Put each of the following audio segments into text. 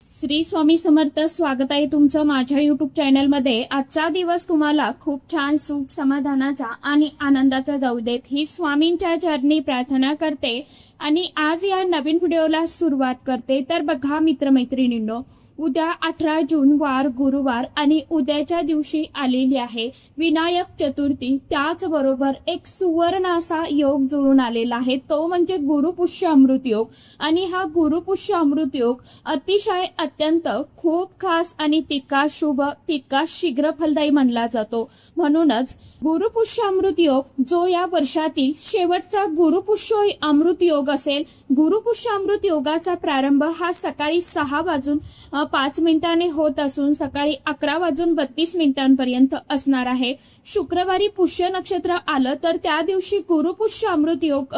श्री स्वामी समर्थ. स्वागत आहे तुमचं माझ्या यूट्यूब चॅनलमध्ये. आजचा दिवस तुम्हाला खूप छान सुख समाधानाचा आणि आनंदाचा जाऊ देत ही स्वामींच्या चरणी प्रार्थना करते आणि आज या नवीन व्हिडिओला सुरुवात करते. तर बघा मित्रमैत्रिणींनो, उद्या 18 जून वार गुरुवार आणि उद्याच्या दिवशी आलेली आहे विनायक चतुर्थी. त्याचबरोबर एक सुवर्ण असा योग जुळून आलेला आहे, तो म्हणजे गुरुपुष्य अमृत योग. आणि हा गुरुपुष्य अमृत योग अतिशय अत्यंत खूप खास आणि तितका शुभ तितका शीघ्र फलदायी मानला जातो. म्हणूनच गुरुपुष्य अमृत योग जो या वर्षातील शेवटचा गुरुपुष्य अमृत योग असेल. गुरुपुष्य अमृत योगाचा प्रारंभ हा सकाळी 6:05 होत असून सकाळी 11:32 असणार आहे. शुक्रवारी पुष्य नक्षत्र आलं तर त्या दिवशी गुरुपुष्य अमृत योग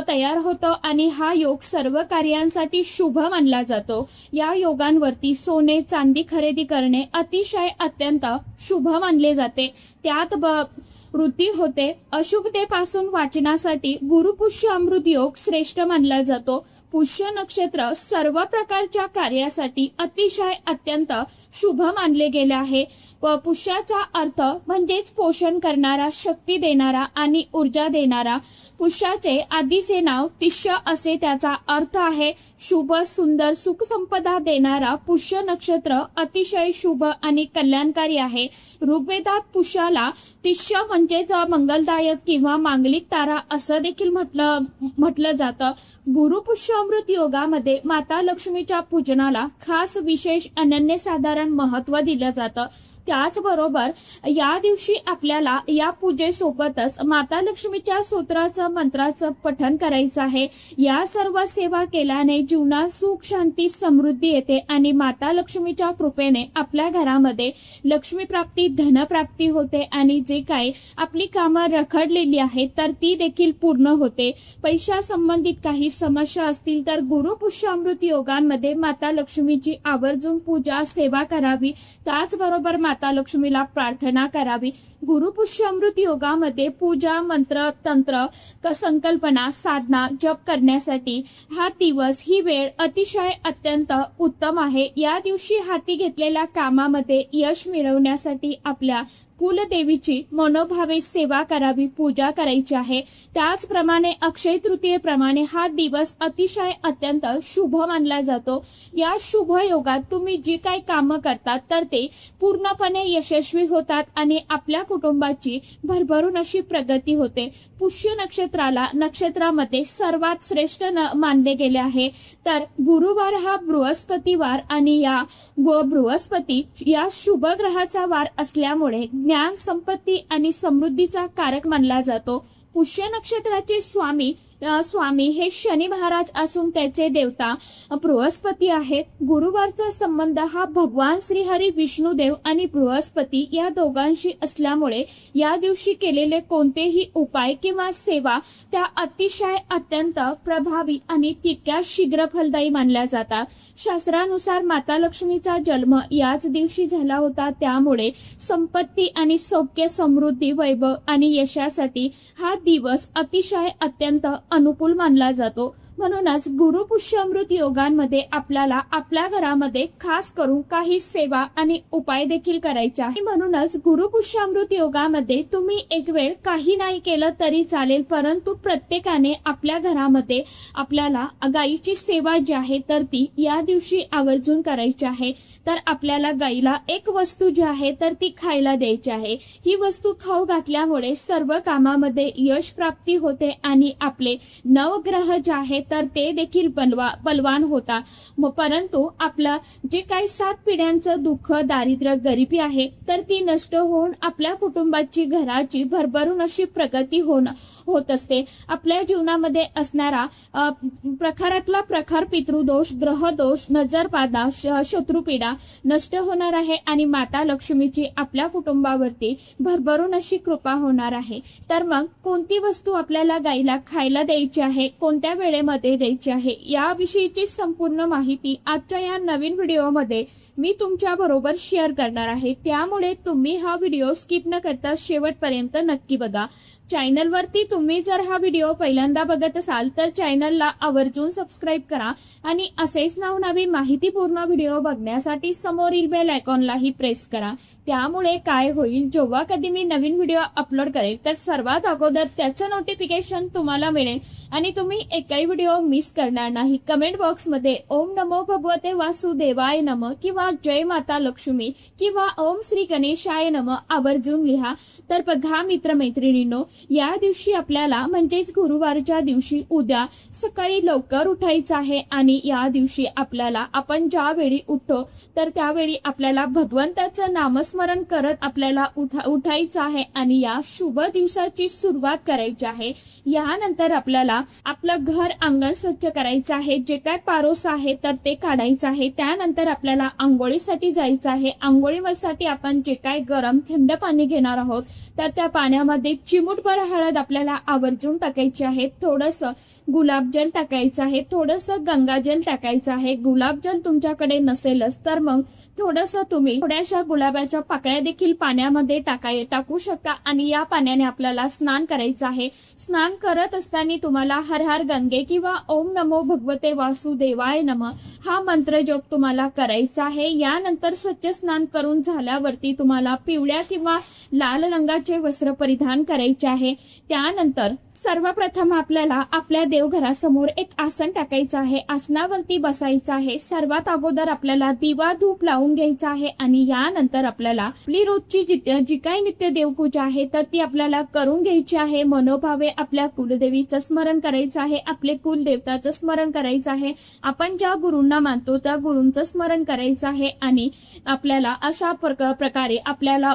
तयार होतो आणि हा योग सर्व कार्यांसाठी शुभ मानला जातो. या योगांवरती सोने चांदी खरेदी करणे अतिशय अत्यंत शुभ मानले जाते. त्यात वृत्ती होते. अशुभतेपासून वाचण्यासाठी गुरुपुष्य अमृत योग श्रेष्ठ मानला जातो. पुष्य नक्षत्र सर्व प्रकारच्या कार्यासाठी अतिशय अत्यंत शुभ मानले गेले आहे. पुष्याचा अर्थ म्हणजेच पोषण करणारा, शक्ती देणारा आणि ऊर्जा देणारा. पुष्याचे आधीचे नाव तिष्य असे त्याचा अर्थ आहे. शुभ सुंदर सुख संपदा देणारा पुष्य नक्षत्र अतिशय शुभ आणि कल्याणकारी आहे. ऋग्वेदात पुष्याला तिष्य म्हणजेच मंगलदायक किंवा मांगलिक तारा असं देखील म्हटलं जातं. गुरुपुष्य अमृत योगामध्ये माता लक्ष्मीच्या पूजनाला खास विशेष अनन्यसाधारण महत्त्व दिलं जातं. त्याचबरोबर या दिवशी आपल्याला या पूजेसोबतच माता लक्ष्मीच्या स्तोत्राचं मंत्राचं पठण करायचं आहे. या सर्व सेवा केल्याने जीवनात सुख शांती समृद्धी येते आणि माता लक्ष्मीच्या कृपेने आपल्या घरामध्ये लक्ष्मी प्राप्ती धनप्राप्ती होते आणि जे काही आपली कामं रखडलेली आहेत तर ती देखील पूर्ण होते. पैशा संबंधित काही समस्या असतील तर गुरुपुष्य अमृत योगांमध्ये माता लक्ष्मीची आवर्जून पूजा सेवा करावी. त्याचबरोबर माता लक्ष्मीला प्रार्थना करावी. गुरुपुष्य अमृत योगामध्ये पूजा मंत्र तंत्र संकल्पना साधना जप करण्यासाठी हा दिवस ही वेळ अतिशय अत्यंत उत्तम आहे. या दिवशी हाती घेतलेल्या कामामध्ये यश मिळवण्यासाठी आपल्या कुलदेवीची मनोभावे सेवा करावी, पूजा करायची आहे. त्याचप्रमाणे अक्षय तृतीयेप्रमाणे हा दिवस अतिशय अत्यंत शुभ मानला जातो. या शुभ योगात तुम्ही जी काही कामं करतात तर ते पूर्णपणे यशस्वी होतात आणि आपल्या कुटुंबाची भरभरून अशी प्रगती होते. पुष्य नक्षत्रामध्ये सर्वात श्रेष्ठ मानले गेले आहे. तर गुरुवार हा बृहस्पतीवार आणि या बृहस्पती या शुभ ग्रहाचा वार असल्यामुळे ज्ञान संपत्ती आणि समृद्धीचा कारक मानला जातो. पुष्य नक्षत्राचे स्वामी हे शनी महाराज असून त्याचे देवता बृहस्पती आहेत. गुरुवारचा संबंध हा भगवान श्रीहरी विष्णुदेव आणि बृहस्पती या दोघांशी असल्यामुळे या दिवशी केलेले कोणतेही उपाय किंवा सेवा त्या अतिशय अत्यंत प्रभावी आणि तितक्या शीघ्र फलदायी मानल्या जातात. शास्त्रानुसार माता लक्ष्मीचा जन्म याच दिवशी झाला होता. त्यामुळे संपत्ती आणि सौख्य समृद्धी वैभव आणि यशासाठी हा दिवस अतिशय अत्यंत अनुकूल मानला जातो. म्हणूनच गुरुपुष्य अमृत योगांमध्ये आपल्याला आपल्या घरामध्ये खास करून काही सेवा आणि उपाय देखील करायचे आहे. म्हणूनच गुरुपुष्य अमृत योगामध्ये तुम्ही एक वेळ काही नाही केलं तरी चालेल, परंतु प्रत्येकाने आपल्या घरामध्ये आपल्याला गायीची सेवा जी आहे तर ती या दिवशी आवर्जून करायची आहे. तर आपल्याला गायीला एक वस्तू जी आहे तर ती खायला द्यायची आहे. ही वस्तू खाऊ घातल्यामुळे सर्व कामामध्ये यश प्राप्ती होते आणि आपले नवग्रह जे आहेत तर ते देखील बलवान होता. परंतु आपलं जे काही 7 पिढ्यांचं दुःख दारिद्र्य गरिबी आहे तर ती नष्ट होऊन आपल्या कुटुंबाची घराची भरभरून अशी प्रगती होत असते. आपल्या जीवनामध्ये असणारा प्रखारातला प्रखर पितृदोष ग्रहदोष नजरबाधा शत्रुपीडा नष्ट होणार आहे आणि माता लक्ष्मीची आपल्या कुटुंबावरती भरभरून अशी कृपा होणार आहे. तर मग कोणती वस्तू आपल्याला गायीला खायला द्यायची आहे, कोणत्या वेळेमध्ये व्हिडिओमध्ये द्यायची आहे। याविषयीची संपूर्ण माहिती आजच्या या नवीन व्हिडिओमध्ये मी तुमच्या बरोबर शेअर करणार आहे, त्यामुळे तुम्ही हा व्हिडिओ स्किप न करता शेवटपर्यंत नक्की बघा। चॅनलवरती तुम्ही जर हा व्हिडिओ पहिल्यांदा बघत असाल तर चॅनलला आवर्जून सबस्क्राइब करा आणि असेच नवनवीन माहितीपूर्ण व्हिडिओ बघण्यासाठी समोरील बेल आयकॉनलाही प्रेस करा। त्यामुळे काय होईल, जेव्हा कधी मी नवीन व्हिडिओ अपलोड करेल तर सर्वात अगोदर त्याचं नोटिफिकेशन तुम्हाला मिळेल आणि तुम्ही एकही व्हिडिओ मिस करणार नाही। कमेंट बॉक्समध्ये ओम नमो भगवते वासुदेवाय नमः किंवा जय माता लक्ष्मी किंवा ओम श्री गणेशाय नमः आवर्जून लिहा। तर बघा मित्रमैत्रिणींनो, या दिवशी आपल्याला म्हणजेच गुरुवारच्या दिवशी उद्या सकाळी लवकर उठायचं आहे आणि या दिवशी आपल्याला आपण ज्यावेळी उठतो तर त्यावेळी आपल्याला भगवंताचं नामस्मरण करत आपल्याला उठायचं आहे आणि या शुभ दिवसाची सुरुवात करायची आहे। यानंतर आपल्याला आपलं घर अंगण स्वच्छ करायचं आहे, जे काय पारोस आहे तर ते काढायचं आहे। त्यानंतर आपल्याला आंघोळीसाठी जायचं आहे। आंघोळीसाठी आपण जे काय गरम थंड पाणी घेणार आहोत तर त्या पाण्यामध्ये चिमूटभर हळद आपल्याला आवर्जून टाकायची आहे, थोडंसं गुलाबजल टाकायचं आहे, थोडंसं गंगाजल टाकायचं आहे। गुलाबजल तुमच्याकडे नसेलच तर मग थोडंसं तुम्ही थोड्याशा गुलाबाच्या पाकळ्या देखील पाण्यामध्ये टाकू शकता आणि या पाण्याने आपल्याला स्नान करायचं आहे। स्नान करत असताना तुम्हाला हर हर गंगे किंवा ओम नमो भगवते वासुदेवाय नमः हा मंत्र जप तुम्हाला करायचा आहे। यानंतर स्वच्छ स्नान करून झाल्यावरती तुम्हाला पिवळ्या किंवा लाल रंगाचे वस्त्र परिधान करायचे आहे। त्यानंतर सर्वप्रथम आपल्याला आपल्या देवघरासमोर एक आसन टाकायचं आहे, आसनावरती बसायचं आहे। सर्वात अगोदर आपल्याला दिवा धूप लावून घ्यायचा आहे आणि यानंतर आपल्याला आपली रोजची जी काही नित्य देवपूजा आहे तर ती आपल्याला करून घ्यायची आहे। मनोभावे आपल्या कुलदेवीचं स्मरण करायचं आहे, आपले कुलदेवताचं स्मरण करायचं आहे, आपण ज्या गुरूंना मानतो त्या गुरूंचं स्मरण करायचं आहे आणि आपल्याला अशा प्रकारे आपल्याला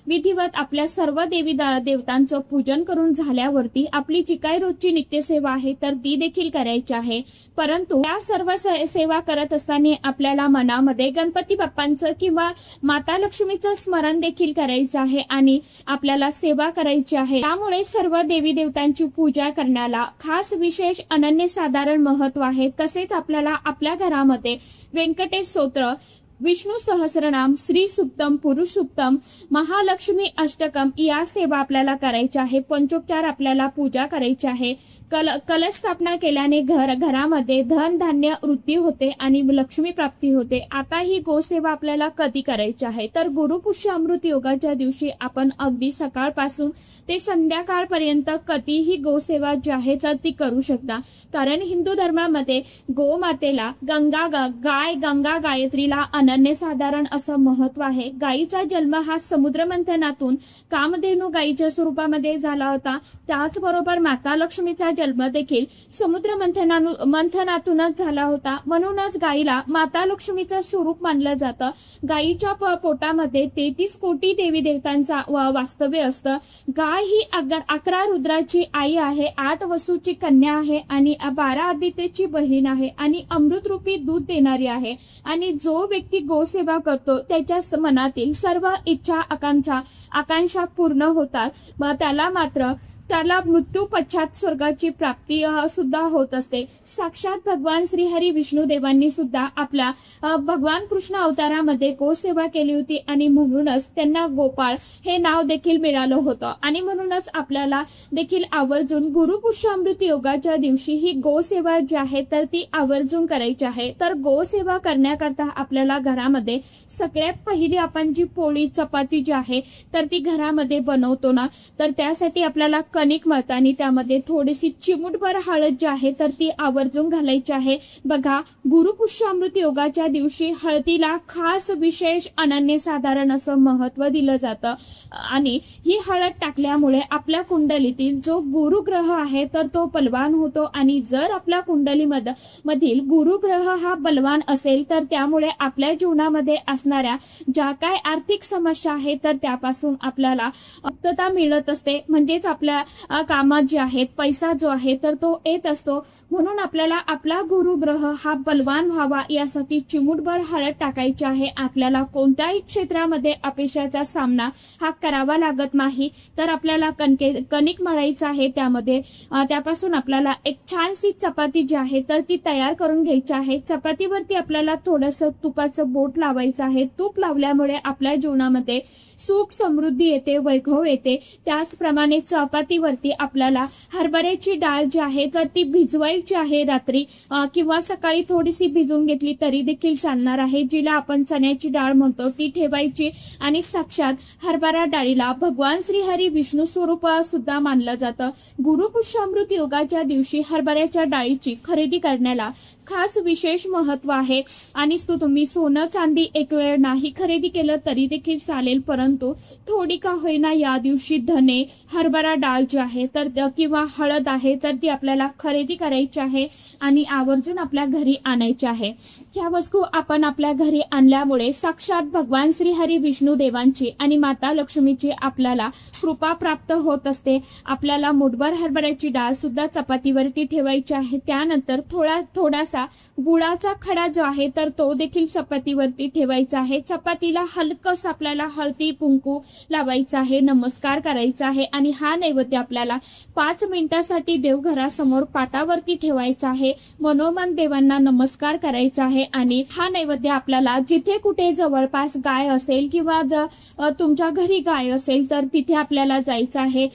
विधिवत आपल्या सर्व देवी देवतांचं पूजन करून झाल्यावरती आपली जी काही रोजची नित्यसेवा आहे तर ती देखील करायची आहे। परंतु या सर्व सेवा करत असताना आपल्याला मनामध्ये गणपती बाप्पांचं किंवा माता लक्ष्मीचं स्मरण देखील करायचं आहे आणि आपल्याला सेवा करायची आहे। त्यामुळे सर्व देवी देवतांची पूजा करण्याला खास विशेष अनन्यसाधारण महत्व आहे। तसेच आपल्याला आपल्या घरामध्ये व्यंकटेश स्तोत्र, विष्णू सहस्रनाम, श्री सुक्तम, पुरुष सुक्तम, महालक्ष्मी अष्टकम या सेवा आपल्याला करायच्या आहे। पंचोपचार आपल्याला पूजा करायची आहे। कलश स्थापना केल्याने घरामध्ये धन धान्य वृद्धी होते आणि लक्ष्मी प्राप्ती होते। आता ही गोसेवा आपल्याला कधी करायची आहे तर गुरुपुष्य अमृत योगाच्या दिवशी आपण अगदी सकाळपासून ते संध्याकाळपर्यंत कधीही गोसेवा जी आहे तर ती करू शकता। कारण हिंदू धर्मामध्ये गोमातेला गंगा गायत्रीला अनन्यसाधारण असं महत्व आहे। गायीचा जन्म हा समुद्र मंथनातून कामधेनू गायीच्या स्वरूपामध्ये झाला होता। त्याचबरोबर माता लक्ष्मीचा जन्म देखील समुद्र मंथनातूनच झाला होता। म्हणूनच गायीला माता लक्ष्मीचं स्वरूप मानलं जातं। गायीच्या पोटामध्ये 33 कोटी देवी देवतांचा वास्तव्य असतं। गाय ही 11 रुद्राची आई आहे, 8 वसूची कन्या आहे आणि 12 आदित्यची बहीण आहे आणि अमृतरूपी दूध देणारी आहे। आणि जो व्यक्ती गोसेवा करतो त्याच्या मनातील सर्व इच्छा आकांक्षा पूर्ण होतात, त्याला मृत्यू पश्चात स्वर्गाची प्राप्ती सुद्धा होत असते। साक्षात भगवान श्रीहरी विष्णू देवांनी सुद्धा आपल्या भगवान कृष्ण अवतारामध्ये गोसेवा केली होती आणि म्हणूनच त्यांना गोपाळ हे नाव देखील मिळालं होतं। आणि म्हणूनच आपल्याला देखील आवर्जून गुरुपुष्य अमृत योगाच्या दिवशी ही गोसेवा जी आहे तर ती आवर्जून करायची आहे। तर गोसेवा करण्याकरता आपल्याला घरामध्ये सगळ्यात पहिली आपण जी पोळी चपाती जी आहे तर ती घरामध्ये बनवतो ना, तर त्यासाठी आपल्याला कणिक मळताना त्यामध्ये थोडीशी चिमूटभर हळद जी आहे तर ती आवर्जून घालायची आहे। बघा, गुरुपुष्य अमृत योगाच्या दिवशी हळदीला खास विशेष अनन्यसाधारण असं महत्व दिलं जातं आणि ही हळद टाकल्यामुळे आपल्या कुंडलीतील जो गुरुग्रह आहे तर तो बलवान होतो आणि जर आपल्या कुंडलीमधील गुरुग्रह हा बलवान असेल तर त्यामुळे आपल्या जीवनामध्ये असणाऱ्या ज्या काय आर्थिक समस्या आहेत तर त्यापासून आपल्याला मुक्तता मिळत असते। म्हणजेच आपल्या कामात जे आहेत पैसा जो आहे तर तो येत असतो। म्हणून आपल्याला आपला गुरुग्रह हा बलवान व्हावा यासाठी चिमूटभर हळद टाकायची आहे। आपल्याला कोणत्याही क्षेत्रामध्ये अपयशाचा सामना हा करावा लागत नाही। तर आपल्याला कणिक मळायचं आहे, त्यापासून आपल्याला एक छानशी चपाती जी आहे तर ती तयार करून घ्यायची आहे। चपातीवरती आपल्याला थोडंसं तुपाचं बोट लावायचं आहे। तूप लावल्यामुळे आपल्या जीवनामध्ये सुख समृद्धी येते, वैभव येते। त्याचप्रमाणे चपातीवरती आपल्याला हरभऱ्याची डाळ जी आहे तर ती भिजवायची आहे रात्री किंवा सकाळी थोडीशी भिजवून घेतली तरी देखील चालणार आहे। जिला आपण चण्याची डाळ म्हणतो ती ठेवायची आणि साक्षात हरभरा डाळीला भगवान श्री हरी विष्णू स्वरूप सुद्धा मानलं जातं। गुरुपुष्यामृत योगाच्या दिवशी हरभऱ्याच्या डाळीची खरेदी करण्याला खास विशेष महत्व आहे। आणि तुम्ही सोनं चांदी एक वेळ नाही खरेदी केलं तरी देखील चालेल, परंतु थोडी का होईना या दिवशी धने, हरभरा डाळ जी आहे तर किंवा हळद आहे तर ती आपल्याला खरेदी करायची आहे आणि आवर्जून आपल्या घरी आणायची आहे। ह्या वस्तू आपण आपल्या घरी आणल्यामुळे साक्षात भगवान श्री हरी विष्णू देवांची आणि माता लक्ष्मीची आपल्याला कृपा प्राप्त होत असते। आपल्याला मुठभर हरभऱ्याची डाळ सुद्धा चपातीवरती ठेवायची आहे। त्यानंतर थोडासा गुळाचा खडा जो आहे तर तो देखील चपातीवरती ठेवायचा आहे। चपातीला हलकस आपल्याला हळदी कुंकू लावायचा आहे, नमस्कार करायचा आहे आणि हा नैवेद्य आपल्याला 5 मिनिटासाठी देवघरासमोर पाटावरती ठेवायचा आहे। मनोमन देवांना नमस्कार करायचा आहे आणि हा नैवेद्य आपल्याला जिथे कुठे जवळपास गाय असेल किंवा तुमच्या घरी गाय असेल तर तिथे आपल्याला जायचं आहे।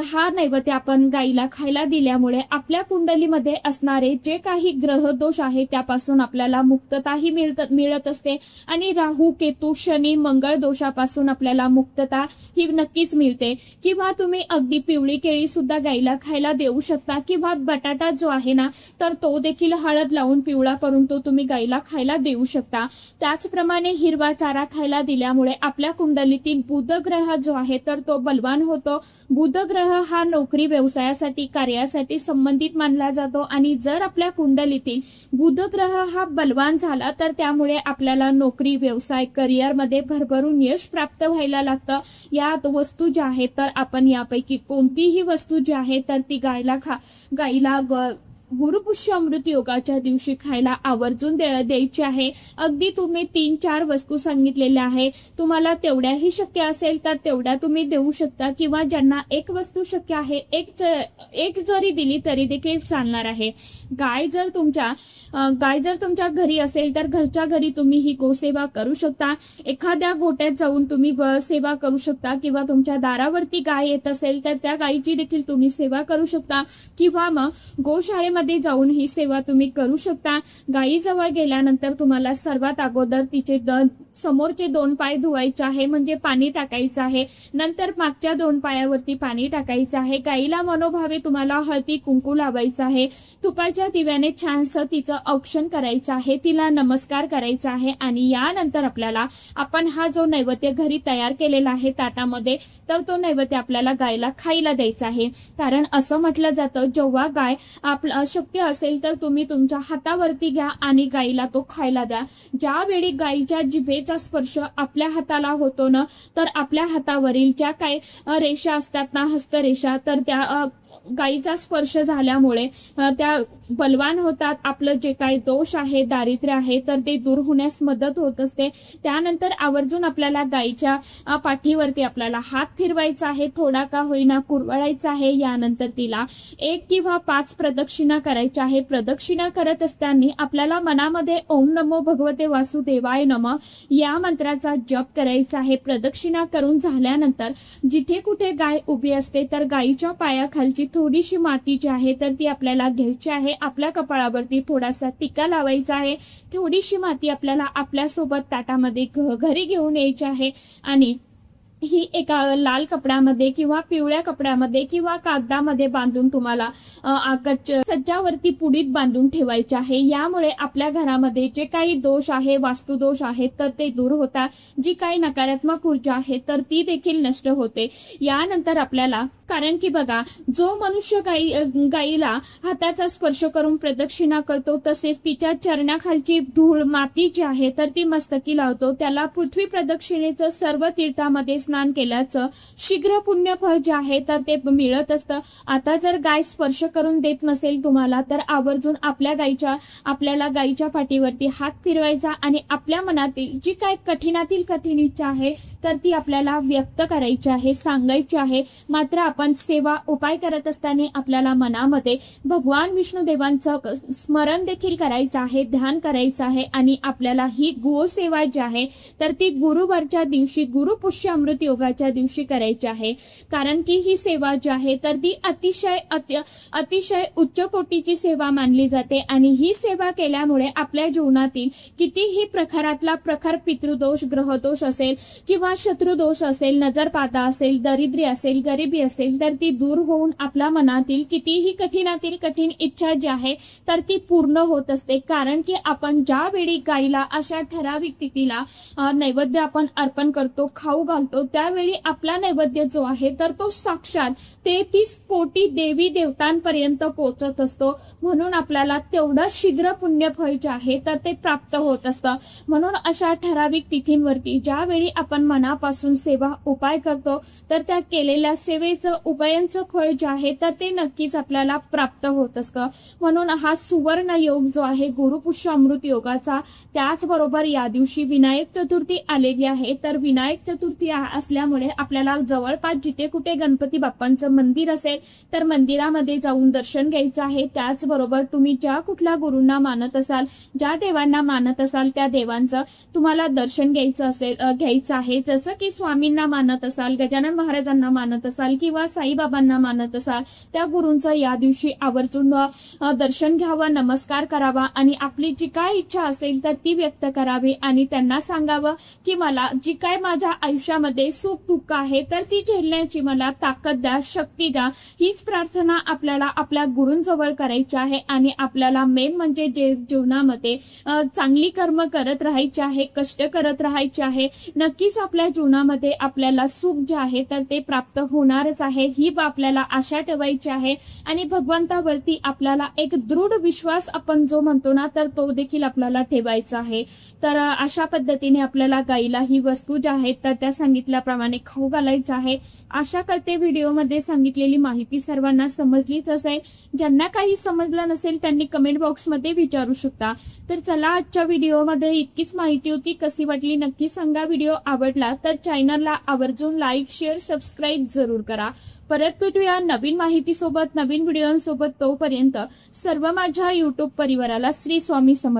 हा नैवेद्य आपण गाईला खायला दिल्यामुळे आपल्या कुंडलीमध्ये असणारे जे काही ग्रह दोष आहे त्यापासून आपल्याला मुक्तताही मिळत असते आणि राहू केतू शनी मंगळ दोषापासून आपल्याला मुक्तता ही नक्कीच मिळते। किंवा तुम्ही अगदी पिवळी केळी सुद्धा गाईला खायला देऊ शकता किंवा बटाटा जो आहे ना तर तो देखील हळद लावून पिवळा करून तो तुम्ही गाईला खायला देऊ शकता। त्याचप्रमाणे हिरवा चारा खायला दिल्यामुळे आपल्या कुंडलीतील बुध ग्रह जो आहे तर तो बलवान होतो। बुध ग्रह हा नोकरी व्यवसायासाठी कार्यासाठी संबंधित मानला जातो आणि जर आपल्या कुंडलीतील बुध ग्रह हा बलवान झाला तर त्यामुळे आपल्याला नोकरी व्यवसाय करिअर मध्ये भरभरून यश प्राप्त व्हायला लागतं। या वस्तू ज्या आहेत तर आपण यापैकी कोणतीही वस्तू जी आहे तर ती गाईला गुरुपुष्य अमृत योगाच्या दिवशी खायला आवर्जून द्यायची आहे। अगदी तुम्ही 3-4 वस्तू सांगितलेल्या आहे, तुम्हाला तेवढ्याही शक्य असेल तर तेवढ्या तुम्ही देऊ शकता किंवा ज्यांना एक वस्तू शक्य आहे एक जरी दिली तरी देखील चालणार आहे। गाय जर तुमच्या घरी असेल तर घरच्या घरी तुम्ही ही गोसेवा करू शकता। एखाद्या गोट्यात जाऊन तुम्ही सेवा करू शकता किंवा तुमच्या दारावरती गाय येत असेल तर त्या गायीची देखील तुम्ही सेवा करू शकता किंवा मग गोशाळेमध्ये जाऊन ही सेवा तुम्ही करू शकता। गायीजवळ गेल्यानंतर तुम्हाला सर्वात अगोदर तिचे समोरचे 2 पाय धुवायचे आहे, म्हणजे पाणी टाकायचं आहे। नंतर मागच्या 2 पायावरती पाणी टाकायचं आहे। गायीला मनोभावे तुम्हाला हळदी कुंकू लावायचं आहे। तुपाच्या दिव्याने छानसं तिचं औक्षण करायचं आहे, तिला नमस्कार करायचा आहे आणि यानंतर आपण हा जो नैवेद्य घरी तयार केलेला आहे ताटामध्ये तर तो नैवेद्य आपल्याला गायला खायला द्यायचा आहे। कारण असं म्हटलं जातं जेव्हा गाय शक्य असेल तर तुम्ही तुमच्या हातावरती घ्या आणि गायीला तो खायला द्या। ज्यावेळी गायीच्या जिभेचा स्पर्श आपल्या हाताला होतो ना तर आपल्या हातावरील ज्या काही रेषा असतात ना हस्तरेषा तर त्या गायीचा स्पर्श झाल्यामुळे त्या बलवान होतात। आपलं जे काही दोष आहे दारिद्र्य आहे तर ते दूर होण्यास मदत होत असते। त्यानंतर आवर्जून आपल्याला गायीच्या पाठीवरती आपल्याला हात फिरवायचा आहे, थोडा का होईना कुरवळायचा आहे। यानंतर तिला 1 किंवा 5 प्रदक्षिणा करायच्या आहे। प्रदक्षिणा करत असताना आपल्याला मनामध्ये ओम नमो भगवते वासुदेवाय नमः या मंत्राचा जप करायचा आहे। प्रदक्षिणा करून झाल्यानंतर जिथे कुठे गाय उभी असते तर गायीच्या पायाखालची थोडीशी माती जी आहे तर ती आपल्याला घ्यायची आहे। आपल्या कपाळावरती थोडासा टिका लावायचा आहे। थोडीशी माती आपल्याला आपल्यासोबत ताटामध्ये घरी घेऊन यायची आहे आणि ही एका लाल कपड्यामध्ये किंवा पिवळ्या कपड्यामध्ये किंवा कागदामध्ये बांधून तुम्हाला सज्जावरती पुडीत बांधून ठेवायचे आहे। यामुळे आपल्या घरामध्ये जे काही दोष आहे वास्तुदोष आहेत तर ते दूर होतात। जी काही नकारात्मक ऊर्जा आहे तर ती देखील नष्ट होते। यानंतर आपल्याला कारण की बघा, जो मनुष्य गायीला हाताचा स्पर्श करून प्रदक्षिणा करतो, तसेच तिच्या चरणाखालची धूळ माती जी आहे तर ती मस्तकी लावतो, त्याला पृथ्वी प्रदक्षिणेचं सर्व तीर्थामध्ये स्नान केल्याचं शीघ्र पुण्य फळ जे आहे तर ते मिळत असतं. आता जर गाय स्पर्श करून देत नसेल तुम्हाला, तर आवर्जून आपल्याला गायीच्या पाठीवरती हात फिरवायचा आणि आपल्या मनातील जी काय कठीणातील कठीण इच्छा आहे तर ती आपल्याला व्यक्त करायची आहे, सांगायची आहे. मात्र आपण सेवा उपाय करत असताना आपल्याला मनामध्ये भगवान विष्णुदेवांचं स्मरण देखील करायचं आहे, ध्यान करायचं आहे आणि आपल्याला ही गोसेवा जी आहे तर ती गुरुवारच्या दिवशी गुरुपुष्य अमृत योगाच्या दिवशी करायची आहे. कारण की ही सेवा जी आहे तर ती अतिशय उच्च कोटीची सेवा मानली जाते आणि ही सेवा केल्यामुळे आपल्या जीवनातील कितीही प्रकारातला प्रखर पितृदोष, ग्रहदोष असेल किंवा शत्रुदोष असेल, नजरपाता असेल, दरिद्री असेल, गरिबी असेल तर ती दूर होऊन आपल्या मनातील कितीही कठीणातील कठीण इच्छा जी आहे तर ती पूर्ण होत असते. कारण की आपण ज्यावेळी गायीला अशा ठराविक तिथीला नैवेद्य आपण अर्पण करतो, खाऊ घालतो, त्यावेळी आपला नैवेद्य जो आहे तर तो साक्षात 33 कोटी देवी देवतांपर्यंत पोहोचत असतो. म्हणून आपल्याला तेवढं शीघ्र पुण्यफळ जे आहे तर ते प्राप्त होत असतं. म्हणून अशा ठराविक तिथींवरती ज्यावेळी आपण मनापासून सेवा उपाय करतो तर त्या केलेल्या सेवेचं उपायांचं फळ जे आहे तर ते नक्कीच आपल्याला प्राप्त होत असतं. म्हणून हा सुवर्ण योग जो आहे गुरुपुष्य अमृत योगाचा, त्याचबरोबर या दिवशी विनायक चतुर्थी आलेली आहे. तर विनायक चतुर्थी असल्यामुळे आपल्याला जवळपास जिथे कुठे गणपती बाप्पांचं मंदिर असेल तर मंदिरामध्ये जाऊन दर्शन घ्यायचं आहे. त्याचबरोबर तुम्ही ज्या कुठल्या गुरूंना मानत असाल, ज्या देवांना मानत असाल त्या देवांचं तुम्हाला दर्शन घ्यायचं आहे. जसं की स्वामींना मानत असाल, गजानन महाराजांना मानत असाल किंवा साईबाबांना मानत असाल, त्या गुरूंचं या दिवशी आवर्जून दर्शन घ्यावं, नमस्कार करावा आणि आपली जी काय इच्छा असेल तर ती व्यक्त करावी आणि त्यांना सांगावं की मला जी काय माझ्या आयुष्यामध्ये सुख दुःख आहे तर ती झेलण्याची मला ताकद द्या, शक्ती द्या. हीच प्रार्थना आपल्याला आपल्या गुरूंजवळ करायची आहे आणि आपल्याला मेन म्हणजे जीवनामध्ये चांगली कर्म करत राहायची आहे, कष्ट करत राहायचे आहे. नक्कीच आपल्या जीवनामध्ये आपल्याला सुख जे आहे तर ते प्राप्त होणारच आहे, ही आपल्याला आशा ठेवायची आहे. आणि भगवंतावरती आपल्याला एक दृढ विश्वास आपण जो म्हणतो ना तर तो देखील आपल्याला ठेवायचा आहे. तर अशा पद्धतीने आपल्याला गाईला ही वस्तू ज्या आहेत तर त्या सांगितल्याप्रमाणे खाऊ घालायच्या आहे. आशा करते व्हिडिओमध्ये सांगितलेली माहिती सर्वांना समजलीच असेल. ज्यांना काही समजलं नसेल त्यांनी कमेंट बॉक्समध्ये विचारू शकता. तर चला, आजच्या व्हिडिओमध्ये इतकीच माहिती होती. कशी वाटली नक्की सांगा. व्हिडिओ आवडला तर चॅनलला आवर्जून लाईक, शेअर, सबस्क्राईब जरूर करा. परत भेटूया नवीन माहितीसोबत, नवीन व्हिडिओसोबत. तोपर्यंत सर्व माझ्या यूट्यूब परिवाराला श्री स्वामी समर्थ.